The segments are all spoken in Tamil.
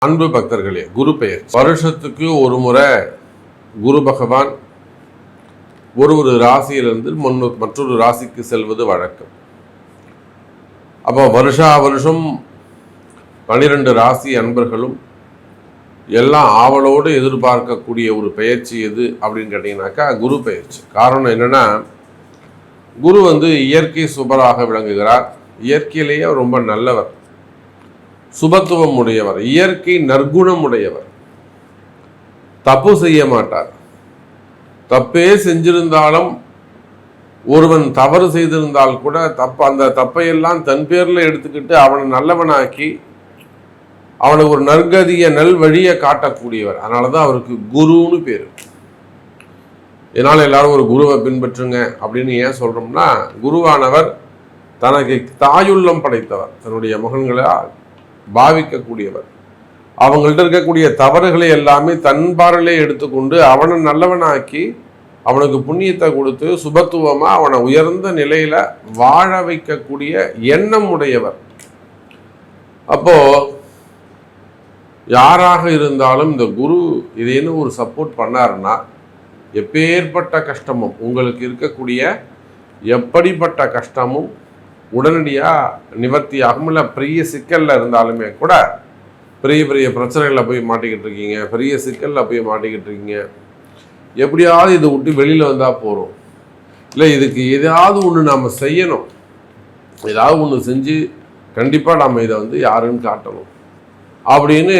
அன்பு பக்தர்களே, குரு பெயர் வருஷத்துக்கு ஒரு முறை குரு பகவான் ஒரு ராசியிலிருந்து மற்றொரு ராசிக்கு செல்வது வழக்கம். அப்போ வருஷம் 12 ராசி அன்பர்களும் எல்லாம் ஆவலோடு எதிர்பார்க்கக்கூடிய ஒரு பெயர்ச்சி எது அப்படின்னு கேட்டீங்கன்னாக்கா குரு பெயர்ச்சி. காரணம் என்னன்னா, குரு இயற்கை சுபராக விளங்குகிறார். இயற்கையிலேயே ரொம்ப நல்லவர், சுபத்துவம் உடையவர், இயற்கை நற்குணம் உடையவர், தப்பு செய்ய மாட்டார். தப்பே செஞ்சிருந்தாலும் ஒருவன் தவறு செய்திருந்தால் கூட அந்த தப்பையெல்லாம் தன் பேர்ல எடுத்துக்கிட்டு அவனை நல்லவனாக்கி அவனுக்கு ஒரு நற்கதிய நல்வழியை காட்டக்கூடியவர். அதனாலதான் அவருக்கு குருன்னு பேரு. இதனால எல்லாரும் ஒரு குருவை பின்பற்றுங்க அப்படின்னு ஏன் சொல்றோம்னா, குருவானவர் தனக்கு தாயுள்ளம் படைத்தவர், தன்னுடைய மகன்களால் பாவிக்கக்கூடியவர். அவங்கள்ட்ட இருக்கக்கூடிய தவறுகளை எல்லாமே தன் பார்வையிலே எடுத்துக்கொண்டு அவனை நல்லவனாக்கி அவனுக்கு புண்ணியத்தை கொடுத்து சுபத்துவமா அவனை உயர்ந்த நிலையில வாழ வைக்கக்கூடிய எண்ணம் உடையவர். அப்போ யாராக இருந்தாலும் இந்த குரு இதேன்னு ஒரு சப்போர்ட் பண்ணாருன்னா, எப்பேற்பட்ட கஷ்டமும் உங்களுக்கு இருக்கக்கூடிய எப்படிப்பட்ட கஷ்டமும் உடனடியாக நிவர்த்தியாகும். இல்லை பெரிய சிக்கலில் இருந்தாலுமே கூட, பெரிய பிரச்சனைகளில் போய் மாட்டிக்கிட்டு இருக்கீங்க, பெரிய சிக்கலில் போய் மாட்டிக்கிட்டு இருக்கீங்க, எப்படியாவது இதை விட்டு வெளியில் வந்தால் போகிறோம், இல்லை இதுக்கு எதாவது ஒன்று நாம் செய்யணும், ஏதாவது ஒன்று செஞ்சு கண்டிப்பாக நாம் இதை யாருன்னு காட்டணும் அப்படின்னு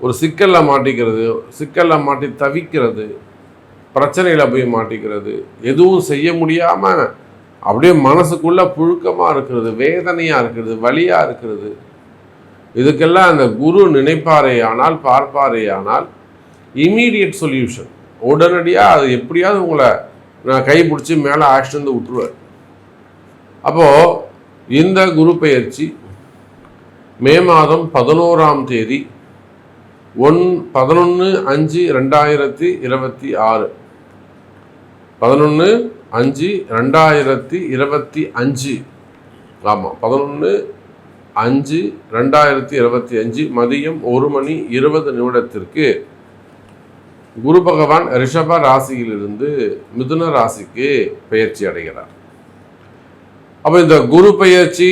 ஒரு சிக்கலில் மாட்டிக்கிறது, சிக்கலில் மாட்டி தவிக்கிறது, பிரச்சனையில் போய் மாட்டிக்கிறது, எதுவும் செய்ய முடியாமல் அப்படியே மனசுக்குள்ள புழுக்கமாக இருக்கிறது, வேதனையாக இருக்கிறது, வலியாக இருக்கிறது, இதுக்கெல்லாம் அந்த குரு நினைப்பாரே ஆனால், பார்ப்பாரே ஆனால் இமீடியட் சொல்யூஷன், உடனடியாக அது எப்படியாவது உங்களை நான் கைப்பிடிச்சி மேலே ஆக்ஷன் விட்டுருவார். அப்போது இந்த குரு பெயர்ச்சி மே மாதம் 11ஆம் தேதி 11/5/2026 11/5/2025, ஆமாம் 11/5/2025 மதியம் 1:20 குரு பகவான் ரிஷப ராசியிலிருந்து மிதுன ராசிக்கு பெயர்ச்சி அடைகிறார். அப்போ இந்த குரு பெயர்ச்சி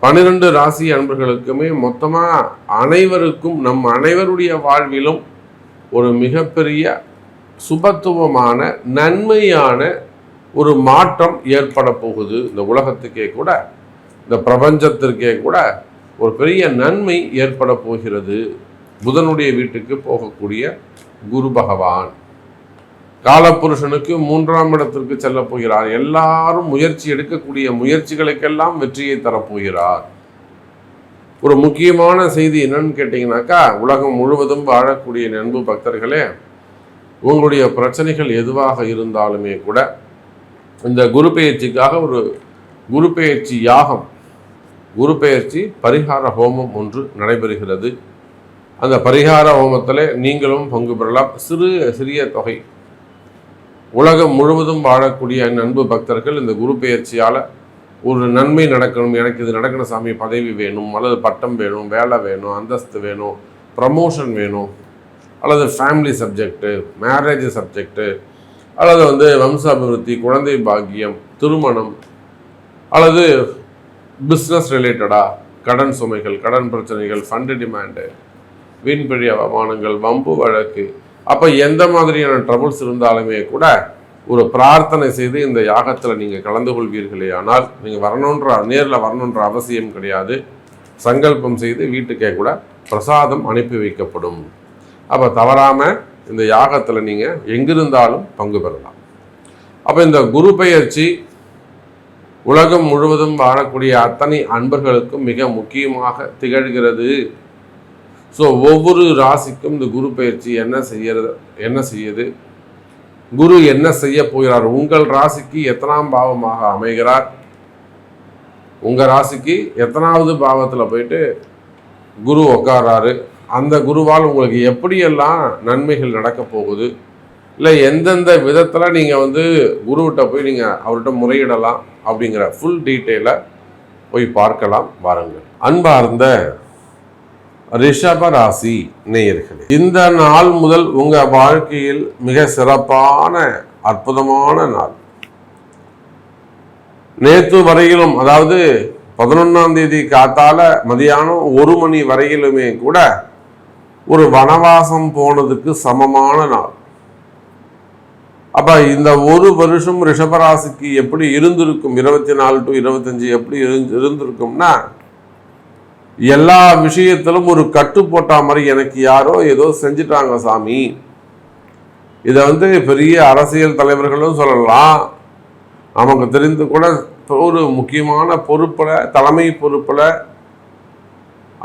12 ராசி அன்பர்களுக்குமே மொத்தமாக அனைவருக்கும், நம் அனைவருடைய வாழ்விலும் ஒரு மிகப்பெரிய சுபத்துவமான நன்மையான ஒரு மாற்றம் ஏற்பட போகுது. இந்த உலகத்துக்கே கூட, இந்த பிரபஞ்சத்திற்கே கூட ஒரு பெரிய நன்மை ஏற்பட போகிறது. புதனுடைய வீட்டுக்கு போகக்கூடிய குரு பகவான் காலபுருஷனுக்கு 3ஆம் இடத்திற்கு செல்ல போகிறார். எல்லாரும் முயற்சி எடுக்கக்கூடிய முயற்சிகளுக்கெல்லாம் வெற்றியை தரப்போகிறார். ஒரு முக்கியமான செய்தி என்னன்னு கேட்டீங்கன்னாக்கா, உலகம் முழுவதும் வாழக்கூடிய அன்பு பக்தர்களே, உங்களுடைய பிரச்சனைகள் எதுவாக இருந்தாலுமே கூட இந்த குரு பெயர்ச்சிக்காக ஒரு குரு பெயர்ச்சி யாகம், குரு பெயர்ச்சி பரிகார ஹோமம் ஒன்று நடைபெறுகிறது. அந்த பரிகார ஹோமத்தில் நீங்களும் பங்கு பெறலாம். சிறிய தொகை. உலகம் முழுவதும் வாழக்கூடிய அன்பு பக்தர்கள் இந்த குரு பெயர்ச்சியால் ஒரு நன்மை நடக்கணும், எனக்கு இது நடக்கணும் சாமி, பதவி வேணும், அல்லது பட்டம் வேணும், வேலை வேணும், அந்தஸ்து வேணும், ப்ரமோஷன் வேணும், அல்லது ஃபேமிலி சப்ஜெக்டு, மேரேஜ் சப்ஜெக்டு, அல்லது வம்ச அபிவிருத்தி, குழந்தை பாக்கியம், திருமணம், அல்லது பிஸ்னஸ் ரிலேட்டடாக கடன் சுமைகள், கடன் பிரச்சனைகள், ஃபண்டு டிமாண்டு, வீண்பழி அவமானங்கள், வம்பு வழக்கு, அப்போ எந்த மாதிரியான ட்ரபுள்ஸ் இருந்தாலுமே கூட ஒரு பிரார்த்தனை செய்து இந்த யாகத்தில் நீங்கள் கலந்து கொள்வீர்களே ஆனால், நீங்கள் நேரில் வரணுன்ற அவசியம் கிடையாது. சங்கல்பம் செய்து வீட்டுக்கே கூட பிரசாதம் அனுப்பி வைக்கப்படும். அப்போ தவறாமல் இந்த யாகத்தில் நீங்கள் எங்கிருந்தாலும் பங்கு பெறலாம். அப்போ இந்த குரு பெயர்ச்சி உலகம் முழுவதும் வாழக்கூடிய அத்தனை அன்பர்களுக்கும் மிக முக்கியமாக திகழ்கிறது. ஸோ ஒவ்வொரு ராசிக்கும் இந்த குரு பயிற்சி என்ன செய்யுது, குரு என்ன செய்ய போகிறார், உங்கள் ராசிக்கு எத்தனாம் பாவமாக அமைகிறார், உங்கள் ராசிக்கு எத்தனாவது பாவத்தில் போயிட்டு குரு உட்காராரு, அந்த குருவால் உங்களுக்கு எப்படியெல்லாம் நன்மைகள் நடக்க போகுது, இல்லை எந்தெந்த விதத்தில் நீங்கள் குருவிட்ட போய் நீங்கள் அவர்கிட்ட முறையிடலாம் அப்படிங்கிற ஃபுல் டீட்டெயிலை போய் பார்க்கலாம் வாருங்கள். அன்பார்ந்த ரிஷப ராசி நேயர்களே, இந்த நாள் முதல் உங்க வாழ்க்கையில் மிக சிறப்பான அற்புதமான நாள். நேற்று வரையிலும், அதாவது 11ஆம் தேதி காத்தால மதியானம் 1 மணி வரையிலுமே கூட ஒரு வனவாசம் போனதுக்கு சமமான நாள். அப்ப இந்த ஒரு வருஷம் ரிஷபராசிக்கு எப்படி இருந்திருக்கும், 24 to 25 எப்படி இருந்திருக்கும்னா, எல்லா விஷயத்திலும் ஒரு கட்டு போட்டா மாதிரி எனக்கு யாரோ ஏதோ செஞ்சிட்டாங்க சாமி. இதை பெரிய அரசியல் தலைவர்களும் சொல்லலாம், நமக்கு தெரிந்து கூட ஒரு முக்கியமான பொறுப்பில், தலைமை பொறுப்பில்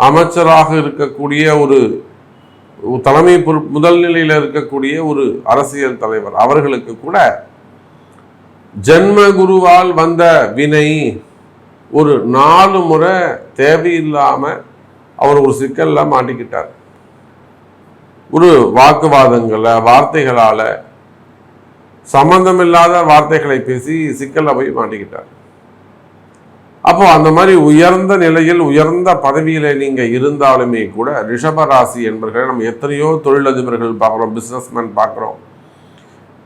அமைச்சராக இருக்கக்கூடிய ஒரு தலைமை பொறுப்பு முதல் நிலையில் இருக்கக்கூடிய ஒரு அரசியல் தலைவர் அவர்களுக்கு கூட ஜென்ம குருவால் வந்த வினை ஒரு 4 முறை தேவையில்லாம அவர் ஒரு சிக்கல்ல மாட்டிக்கிட்டார். ஒரு வாக்குவாதங்களை, வார்த்தைகளால, சம்பந்தமில்லாத வார்த்தைகளை பேசி சிக்கல்ல போய் மாட்டிக்கிட்டார். அப்போ அந்த மாதிரி உயர்ந்த நிலையில், உயர்ந்த பதவியில நீங்க இருந்தாலுமே கூட ரிஷபராசி என்பவர்களை நம்ம எத்தனையோ தொழிலதிபர்கள் பார்க்குறோம், பிஸ்னஸ்மேன் பார்க்குறோம்,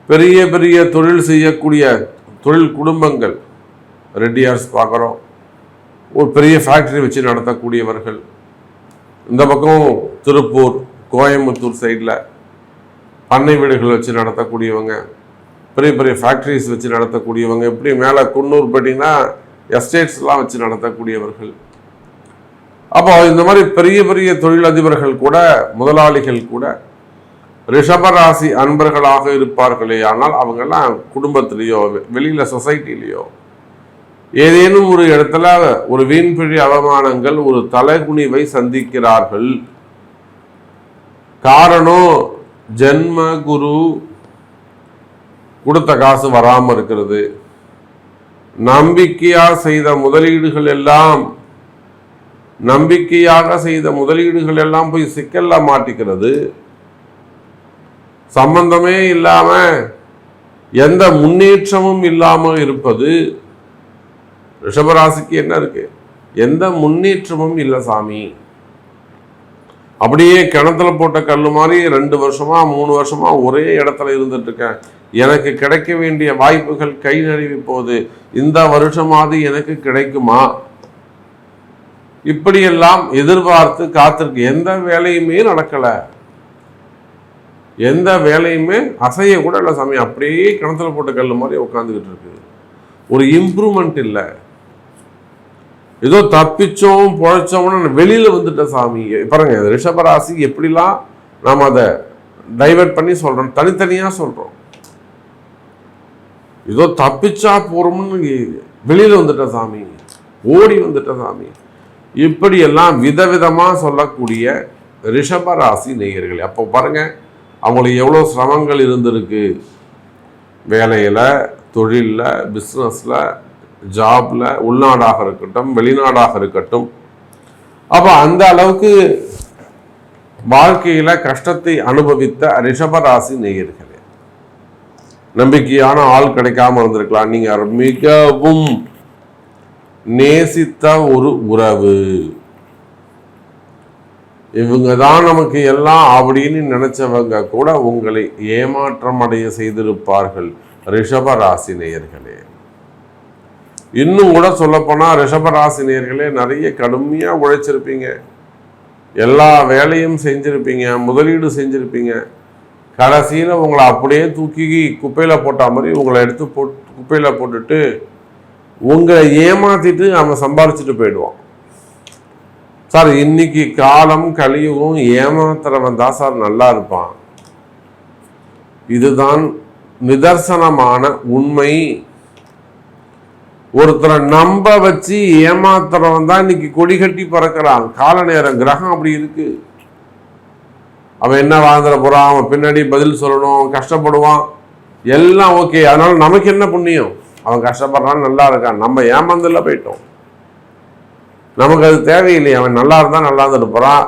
பெரிய பெரிய தொழில் செய்யக்கூடிய தொழில் குடும்பங்கள், ரெட்டியார்ஸ் பார்க்குறோம், ஒரு பெரிய ஃபேக்டரி வச்சு நடத்தக்கூடியவர்கள், இந்த பக்கம் திருப்பூர், கோயம்புத்தூர் சைடில் பண்ணை வீடுகள் வச்சு நடத்தக்கூடியவங்க, பெரிய பெரிய ஃபேக்ட்ரிஸ் வச்சு நடத்தக்கூடியவங்க, இப்படி மேலே குன்னூர் போட்டிங்கன்னா எஸ்டேட்ஸ்லாம் வச்சு நடத்தக்கூடியவர்கள். அப்போ இந்த மாதிரி பெரிய பெரிய தொழிலதிபர்கள் கூட, முதலாளிகள் கூட ரிஷபராசி அன்பர்களாக இருப்பார்களே. ஆனால் அவங்கெல்லாம் குடும்பத்திலேயோ வெளியில சொசைட்டிலேயோ ஏதேனும் ஒரு இடத்துல ஒரு வீண்பிழி அவமானங்கள், ஒரு தலைகுனிவை சந்திக்கிறார்கள். காரணம், ஜென்ம குரு கொடுத்த காசு வராம இருக்கிறது, நம்பிக்கையாக செய்த முதலீடுகள் எல்லாம் போய் சிக்கல்ல மாட்டிக்கிறது, சம்பந்தமே இல்லாம எந்த முன்னேற்றமும் இல்லாம இருப்பது. ரிஷபராசிக்கு என்ன இருக்கு? எந்த முன்னேற்றமும் இல்லை சாமி. அப்படியே கிணத்துல போட்ட கல்லு மாதிரி 2 வருஷமா 3 வருஷமா ஒரே இடத்துல இருந்துட்டு இருக்கேன். எனக்கு கிடைக்க வேண்டிய வாய்ப்புகள் கை நழுவி போகுது, இந்த வருஷமாவது எனக்கு கிடைக்குமா? இப்படியெல்லாம் எதிர்பார்த்து காத்திருக்கு. எந்த வேலையுமே நடக்கல, எந்த வேலையுமே அசைய கூட இல்லை சாமி. அப்படியே கிணத்துல போட்ட கல்லு மாதிரி உட்காந்துக்கிட்டு இருக்கு. ஒரு இம்ப்ரூவ்மெண்ட் இல்லை. ஏதோ தப்பிச்சோம் பொழைச்சோம்னு வெளியில வந்துட்ட சாமி. பாருங்க, ரிஷபராசி எப்படிலாம் நாம் அதை டைவர்ட் பண்ணி சொல்றோம், தனித்தனியா சொல்றோம். ஏதோ தப்பிச்சா போறோம்னு வெளியில வந்துட்ட சாமி, ஓடி வந்துட்ட சாமி, இப்படியெல்லாம் விதவிதமா சொல்லக்கூடிய ரிஷபராசி நேயர்கள். அப்போ பாருங்க, அவங்களுக்கு எவ்வளோ சிரமங்கள் இருந்திருக்கு. வேலையில, தொழிலில், பிஸ்னஸில், ஜாப்ல, உள்நாடாக இருக்கட்டும், வெளிநாடாக இருக்கட்டும். அப்போ அந்த அளவுக்கு வாழ்க்கையில கஷ்டத்தை அனுபவித்த ரிஷபராசி நேயர்களே, நம்பிக்கையான ஆள் கிடைக்காம இருந்திருக்கலாம். நீங்க மிகவும் நேசித்த ஒரு உறவு, இவங்க தான் நமக்கு எல்லாம் அப்படின்னு நினைச்சவங்க கூட உங்களை ஏமாற்றம் அடைய செய்திருப்பார்கள் ரிஷபராசி நேயர்களே. இன்னும் கூட சொல்லப்போனா ரிஷபராசி நேயர்களே, நிறைய கடுமையா உழைச்சிருப்பீங்க, எல்லா வேலையும் செஞ்சிருப்பீங்க, முதலீடு செஞ்சிருப்பீங்க. கடைசியில் உங்களை அப்படியே தூக்கி குப்பையில போட்ட மாதிரி உங்களை எடுத்து குப்பையில போட்டுட்டு உங்களை ஏமாத்திட்டு அவன் சம்பாரிச்சுட்டு போயிடுவான். சார், இன்னைக்கு காலம் கலியுகம் ஏமாத்துறவன் தான் சார் நல்லா இருப்பான். இதுதான் நிதர்சனமான உண்மை. ஒருத்தரை நம்ப வச்சு ஏமாத்துறவன் தான் இன்னைக்கு கொடி கட்டி பறக்கிறான். கால நேரம் கிரகம் அப்படி இருக்கு. அவன் என்ன வாழ்ந்துட போறான், அவன் பின்னாடி பதில் சொல்லணும், கஷ்டப்படுவான், எல்லாம் ஓகே. அதனால நமக்கு என்ன புண்ணியம்? அவன் கஷ்டப்படுறான், நல்லா இருக்கான், நம்ம ஏமாந்துல போயிட்டோம். நமக்கு அது தேவையில்லை. அவன் நல்லா இருந்தா நல்லா இருந்துட்டு போறான்,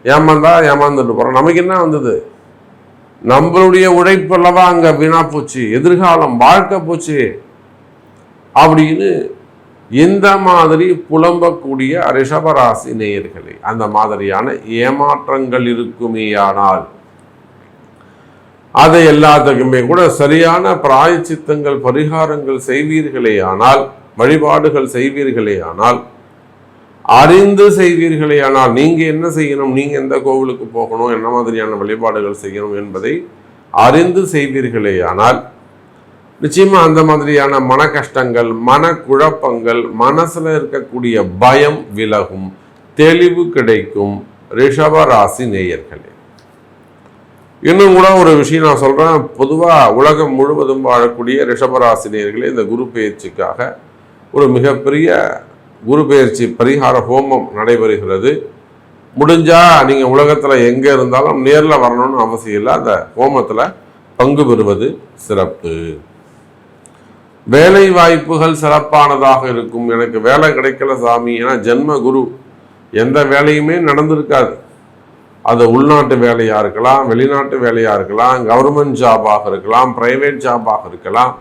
ஏமாந்தா ஏமாந்துட்டு போறான், நமக்கு என்ன வந்தது? நம்மளுடைய உழைப்பல்லவா அங்க வீணா போச்சு, எதிர்காலம் வாழ்க்கை போச்சு அப்படின்னு இந்த மாதிரி புலம்பக்கூடிய ரிஷபராசி நேயர்களே, அந்த மாதிரியான ஏமாற்றங்கள் இருக்குமேயானால் அதை எல்லாத்துக்குமே கூட சரியான பிராயச்சித்தங்கள் பரிகாரங்கள் செய்வீர்களே ஆனால், வழிபாடுகள் செய்வீர்களே ஆனால், அறிந்து செய்வீர்களே ஆனால், நீங்க என்ன செய்யணும், நீங்க எந்த கோவிலுக்கு போகணும், என்ன மாதிரியான வழிபாடுகள் செய்யணும் என்பதை அறிந்து செய்வீர்களே ஆனால் நிச்சயமா அந்த மாதிரியான மன கஷ்டங்கள், மன குழப்பங்கள், மனசுல இருக்கக்கூடிய பயம் விலகும், தெளிவு கிடைக்கும். ரிஷபராசி நேயர்களே, இன்னும் கூட ஒரு விஷயம் நான் சொல்றேன். பொதுவா உலகம் முழுவதும் வாழக்கூடிய ரிஷபராசி நேயர்களே, இந்த குரு பெயர்ச்சிக்காக ஒரு மிகப்பெரிய குரு பெயர்ச்சி பரிகார ஹோமம் நடைபெறுகிறது. முடிஞ்சா நீங்க உலகத்துல எங்க இருந்தாலும் நேர்ல வரணும்னு அவசியம் இல்லை, அந்த ஹோமத்துல பங்கு பெறுவது சிறப்பு. வேலை வாய்ப்புகள் சிறப்பானதாக இருக்கும். எனக்கு வேலை கிடைக்கல சாமி, ஏன்னா ஜென்ம குரு, எந்த வேலையுமே நடந்திருக்காது. அது உள்நாட்டு வேலையா இருக்கலாம், வெளிநாட்டு வேலையா இருக்கலாம், கவர்மெண்ட் ஜாபாக இருக்கலாம், பிரைவேட் ஜாபாக இருக்கலாம்,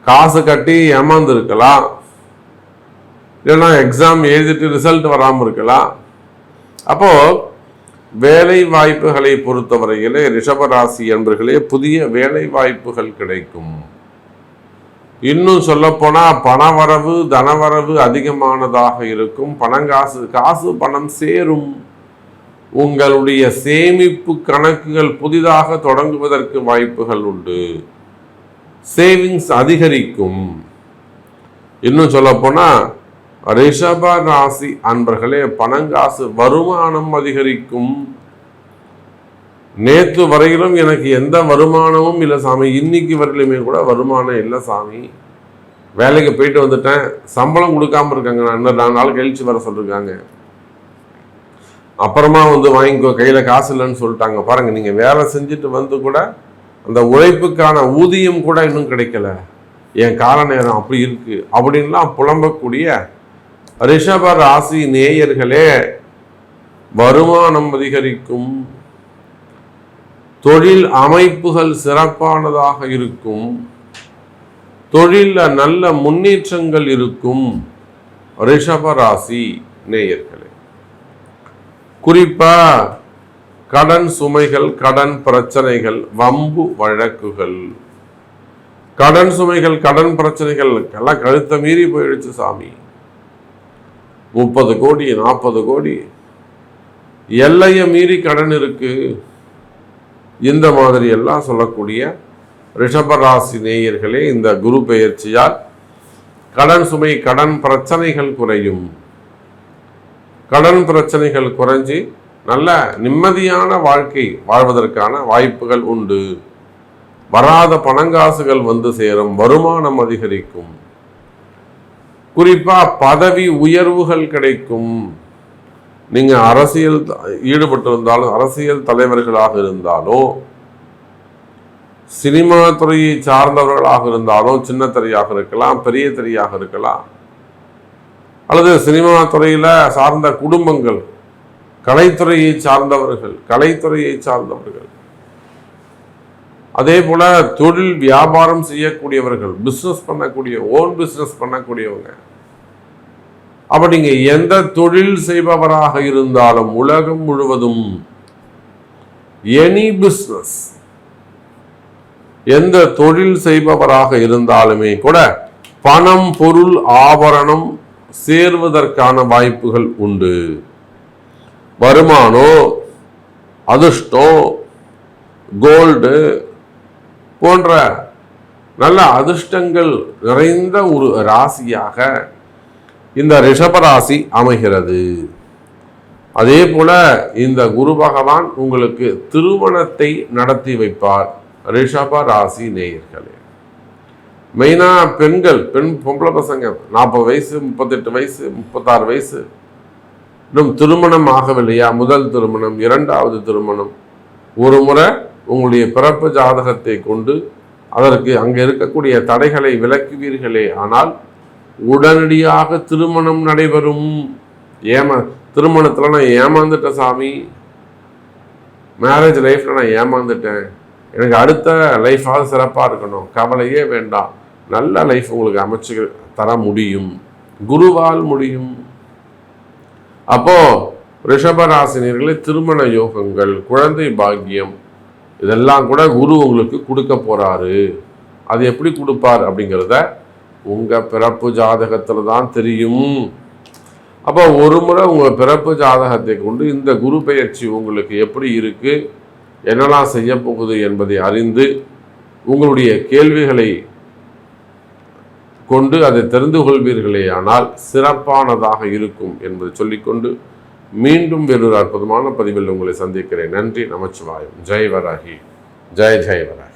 காசு கட்டி ஏமாந்து இருக்கலாம், இல்லைன்னா எக்ஸாம் எழுதிட்டு ரிசல்ட் வராமல் இருக்கலாம். அப்போ வேலை வாய்ப்புகளை பொறுத்தவரையிலே ரிஷபராசி என்பர்களே புதிய வேலை வாய்ப்புகள் கிடைக்கும். இன்னும் சொல்ல போனா பணவரவு தனவரவு அதிகமானதாக இருக்கும். காசு பணம் சேரும். உங்களுடைய சேமிப்பு கணக்குகள் புதிதாக தொடங்குவதற்கு வாய்ப்புகள் உண்டு. சேவிங்ஸ் அதிகரிக்கும். இன்னும் சொல்ல போனா ரிஷப ராசி அன்பர்களே பணங்காசு வருமானம் அதிகரிக்கும். நேற்று வரையிலும் எனக்கு எந்த வருமானமும் இல்லை சாமி, இன்னைக்கு வரையிலுமே கூட வருமானம் இல்லை சாமி, வேலைக்கு போயிட்டு வந்துட்டேன், சம்பளம் கொடுக்காம இருக்காங்க, நான் இன்னும் 4 நாள் கழிச்சு வர சொல்லிருக்காங்க, அப்புறமா வாங்கிக்கோ, கையில காசு இல்லைன்னு சொல்லிட்டாங்க. பாருங்க, நீங்க வேலை செஞ்சுட்டு வந்து கூட அந்த உழைப்புக்கான ஊதியம் கூட இன்னும் கிடைக்கல, என் கால நேரம் அப்படி இருக்கு அப்படின்லாம் புலம்பக்கூடிய ரிஷப ராசி நேயர்களே, வருமானம் அதிகரிக்கும். தொழில் அமைப்புகள் சிறப்பானதாக இருக்கும். தொழில நல்ல முன்னேற்றங்கள் இருக்கும். ரிஷபராசி நேயர்களே, குறிப்பா கடன் சுமைகள், கடன் பிரச்சனைகள், வம்பு வழக்குகள், கடன் சுமைகள், கடன் பிரச்சனைகள் எல்லாம் கழுத்தை மீறி போயிடுச்சு சாமி, 30 கோடி 40 கோடி எல்லையை மீறி கடன் இருக்கு, இந்த மாதிரி எல்லாம் சொல்லக்கூடிய ரிஷபராசி நேயர்களே, இந்த குரு பெயர்ச்சியால் கடன் சுமை, கடன் பிரச்சனைகள் குறையும். கடன் பிரச்சனைகள் குறைஞ்சி நல்ல நிம்மதியான வாழ்க்கை வாழ்வதற்கான வாய்ப்புகள் உண்டு. வராத பணங்காசுகள் வந்து சேரும். வருமானம் அதிகரிக்கும். குறிப்பா பதவி உயர்வுகள் கிடைக்கும். நீங்க அரசியல் ஈடுபட்டு இருந்தாலும், அரசியல் தலைவர்களாக இருந்தாலும், சினிமா துறையை சார்ந்தவர்களாக இருந்தாலும், சின்ன திரையாக இருக்கலாம், பெரிய திரையாக இருக்கலாம், அல்லது சினிமா துறையில சார்ந்த குடும்பங்கள், கலைத்துறையை சார்ந்தவர்கள், அதே போல தொழில் வியாபாரம் செய்யக்கூடியவர்கள், பிசினஸ் பண்ணக்கூடிய, ஓன் பிசினஸ் பண்ணக்கூடியவங்க, அப்ப நீங்க எந்த தொழில் செய்பவராக இருந்தாலும் உலகம் முழுவதும் எனி பிசினஸ், எந்த தொழில் செய்பவராக இருந்தாலுமே கூட பணம், பொருள், ஆபரணம் சேர்வதற்கான வாய்ப்புகள் உண்டு. வருமானம், அதிர்ஷ்டம், கோல்டு போன்ற நல்ல அதிர்ஷ்டங்கள் நிறைந்த ஒரு ராசியாக இந்த ரிஷபராசி அமைகிறது. அதே போல இந்த குரு பகவான் உங்களுக்கு திருமணத்தை நடத்தி வைப்பார். ரிஷப ராசி நேயர்களே, மெயினா பெண்கள், பொம்பளை பசங்க 40 வயசு, 38 வயசு, 36 வயசு, இன்னும் திருமணம் ஆகவில்லையா, முதல் திருமணம், 2வது திருமணம், ஒரு முறை உங்களுடைய பிறப்பு ஜாதகத்தை கொண்டு அதற்கு அங்கே இருக்கக்கூடிய தடைகளை விலக்குவீர்களே ஆனால் உடனடியாக திருமணம் நடைபெறும். திருமணத்துல நான் ஏமாந்துட்டேன் சாமி, மேரேஜ் லைஃப்ல நான் ஏமாந்துட்டேன், எனக்கு அடுத்த லைஃபாவது சிறப்பாக இருக்கணும், கவலையே வேண்டாம், நல்ல லைஃப் உங்களுக்கு தர முடியும், குருவால் முடியும். அப்போ ரிஷபராசினியர்களே, திருமண யோகங்கள், குழந்தை பாக்கியம், இதெல்லாம் கூட குரு உங்களுக்கு கொடுக்க போறாரு. அது எப்படி கொடுப்பார் அப்படிங்கிறத உங்க பிறப்பு ஜாதகத்துல தான் தெரியும். அப்போ ஒரு முறை உங்க பிறப்பு ஜாதகத்தை கொண்டு இந்த குரு பெயர்ச்சி உங்களுக்கு எப்படி இருக்கு, என்னெல்லாம் செய்ய போகுது என்பதை அறிந்து உங்களுடைய கேள்விகளை கொண்டு அதை தெரிந்து கொள்வீர்களே ஆனால் சிறப்பானதாக இருக்கும் என்பதை சொல்லிக்கொண்டு மீண்டும் வேறொரு அற்புதமான பதிவில் உங்களை சந்திக்கிறேன். நன்றி, நமச்சிவாயம். ஜெய் வராகி, ஜெய் ஜெய் வராகி.